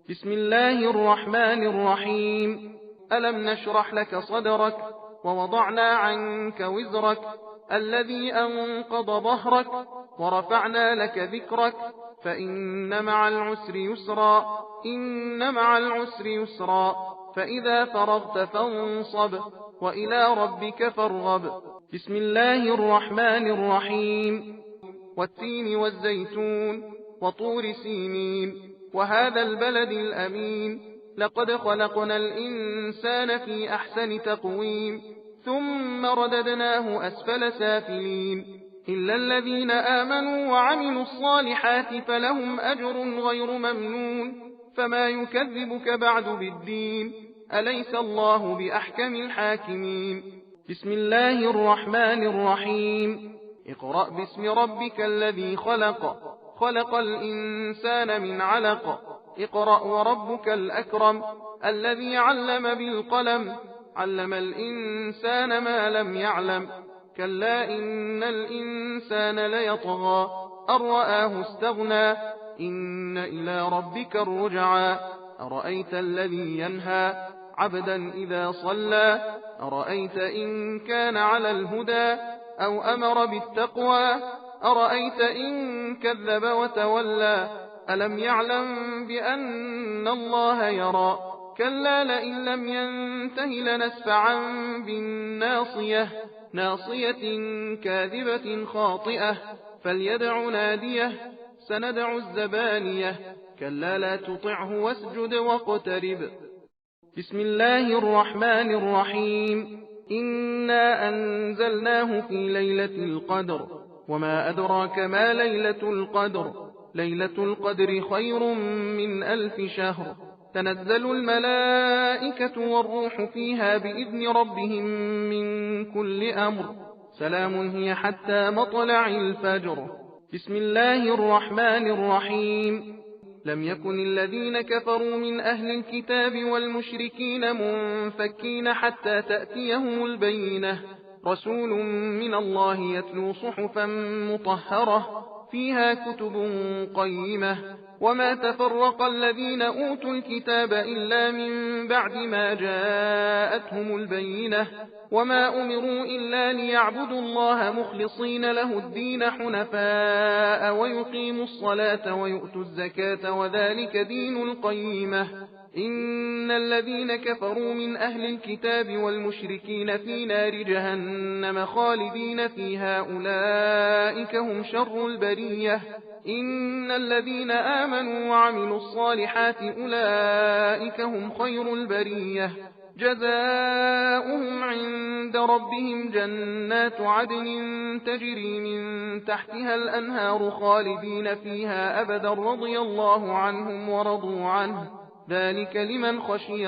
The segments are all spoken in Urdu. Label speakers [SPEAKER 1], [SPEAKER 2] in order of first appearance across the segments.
[SPEAKER 1] بسم الله الرحمن الرحيم. ألم نشرح لك صدرك ووضعنا عنك وزرك الذي أنقض ظهرك ورفعنا لك ذكرك فإن مع العسر يسرا إن مع العسر يسرا فإذا فرغت فانصب وإلى ربك فارغب. بسم الله الرحمن الرحيم. والتين والزيتون وطور سينين وهذا البلد الأمين لقد خلقنا الإنسان في أحسن تقويم ثم رددناه أسفل سافلين إلا الذين آمنوا وعملوا الصالحات فلهم أجر غير ممنون فما يكذبك بعد بالدين أليس الله بأحكم الحاكمين. بسم الله الرحمن الرحيم. اقرأ باسم ربك الذي خلق خلق الإنسان من علق اقرأ وربك الأكرم الذي علم بالقلم علم الإنسان ما لم يعلم كلا إن الإنسان ليطغى أن رآه استغنى إن إلى ربك الرجعى أرأيت الذي ينهى عبدا إذا صلى أرأيت إن كان على الهدى أو أمر بالتقوى أرأيت إن كذب وتولى ألم يعلم بأن الله يرى كلا لئن لم ينته لنسفعا بالناصية ناصية كاذبة خاطئة فليدع ناديه سندع الزبانية كلا لا تطعه واسجد واقترب. بسم الله الرحمن الرحيم. إنا أنزلناه في ليلة القدر وما أدراك ما ليلة القدر ليلة القدر خير من 1000 شهر تنزل الملائكة والروح فيها بإذن ربهم من كل أمر سلام هي حتى مطلع الفجر. بسم الله الرحمن الرحيم. لم يكن الذين كفروا من أهل الكتاب والمشركين منفكين حتى تأتيهم البينة رسول من الله يتلو صحفا مطهرة فيها كتب قيمة وما تفرق الذين أوتوا الكتاب إلا من بعد ما جاءتهم البينة وما أمروا إلا ليعبدوا الله مخلصين له الدين حنفاء ويقيموا الصلاة ويؤتوا الزكاة وذلك دين القيمة إن الذين كفروا من أهل الكتاب والمشركين في نار جهنم خالدين فيها أولئك هم شر البرية إن الذين آمنوا وعملوا الصالحات أولئك هم خير البرية جزاؤهم عند ربهم جنات عدن تجري من تحتها الأنهار خالدين فيها أبدا رضي الله عنهم ورضوا عنه ذلك لمن خشي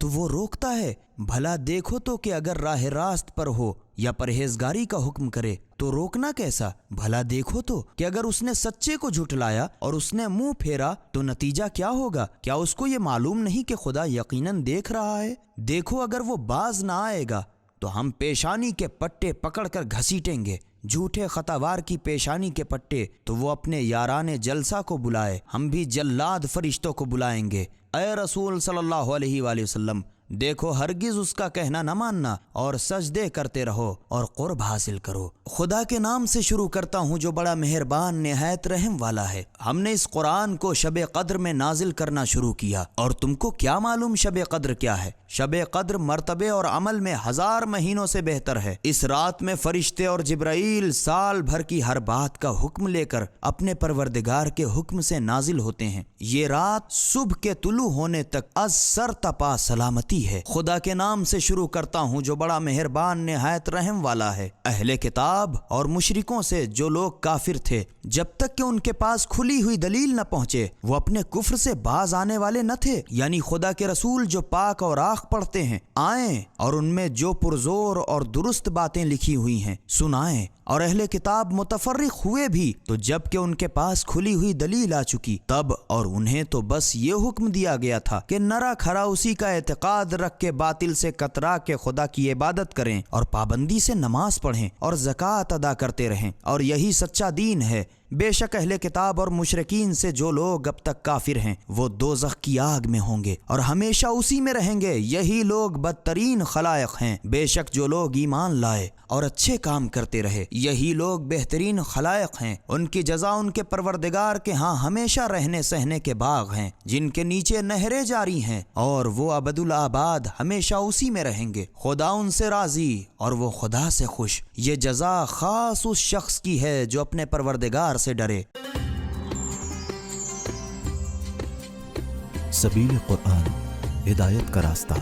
[SPEAKER 2] تو وہ روکتا ہے۔ بھلا دیکھو تو کہ اگر راہ راست پر ہو یا پرہیزگاری کا حکم کرے تو روکنا کیسا؟ بھلا دیکھو تو کہ اگر اس نے سچے کو جھٹلایا اور اس نے منہ پھیرا تو نتیجہ کیا ہوگا؟ کیا اس کو یہ معلوم نہیں کہ خدا یقیناً دیکھ رہا ہے؟ دیکھو اگر وہ باز نہ آئے گا تو ہم پیشانی کے پٹے پکڑ کر گھسیٹیں گے۔ جھوٹے خطاوار کی پیشانی کے پٹے تو وہ اپنے یاران جلسہ کو بلائے، ہم بھی جلاد فرشتوں کو بلائیں گے۔ اے رسول صلی اللہ علیہ وآلہ وسلم، دیکھو ہرگز اس کا کہنا نہ ماننا اور سجدے کرتے رہو اور قرب حاصل کرو۔ خدا کے نام سے شروع کرتا ہوں جو بڑا مہربان نہایت رحم والا ہے۔ ہم نے اس قرآن کو شب قدر میں نازل کرنا شروع کیا، اور تم کو کیا معلوم شب قدر کیا ہے؟ شب قدر مرتبے اور عمل میں 1000 مہینوں سے بہتر ہے۔ اس رات میں فرشتے اور جبرائیل سال بھر کی ہر بات کا حکم لے کر اپنے پروردگار کے حکم سے نازل ہوتے ہیں۔ یہ رات صبح کے طلوع ہونے تک از سر تپا سلامتی ہے۔ خدا کے نام سے شروع کرتا ہوں جو بڑا مہربان نہایت رحم والا ہے۔ اہل کتاب اور مشرکوں سے جو لوگ کافر تھے، جب تک کہ ان کے پاس کھلی ہوئی دلیل نہ پہنچے وہ اپنے کفر سے باز آنے والے نہ تھے۔ یعنی خدا کے رسول جو پاک اور آنکھ پڑھتے ہیں آئیں اور ان میں جو پرزور اور درست باتیں لکھی ہوئی ہیں سنائیں۔ اور اہل کتاب متفرق ہوئے بھی تو جب کہ ان کے پاس کھلی ہوئی دلیل آ چکی تب، اور انہیں تو بس یہ حکم دیا گیا تھا کہ نرا کھرا اسی کا اعتقاد رکھ کے باطل سے کترا کے خدا کی عبادت کریں اور پابندی سے نماز پڑھیں اور زکوٰۃ ادا کرتے رہیں، اور یہی سچا دین ہے۔ بے شک اہل کتاب اور مشرکین سے جو لوگ اب تک کافر ہیں وہ دوزخ کی آگ میں ہوں گے اور ہمیشہ اسی میں رہیں گے۔ یہی لوگ بدترین خلائق ہیں۔ بے شک جو لوگ ایمان لائے اور اچھے کام کرتے رہے یہی لوگ بہترین خلائق ہیں۔ ان کی جزا ان کے پروردگار کے ہاں ہمیشہ رہنے سہنے کے باغ ہیں جن کے نیچے نہریں جاری ہیں، اور وہ ابد الآباد ہمیشہ اسی میں رہیں گے۔ خدا ان سے راضی اور وہ خدا سے خوش۔ یہ جزا خاص اس شخص کی ہے جو اپنے پروردگار سے ڈرے۔
[SPEAKER 3] سبیل قرآن، ہدایت کا راستہ۔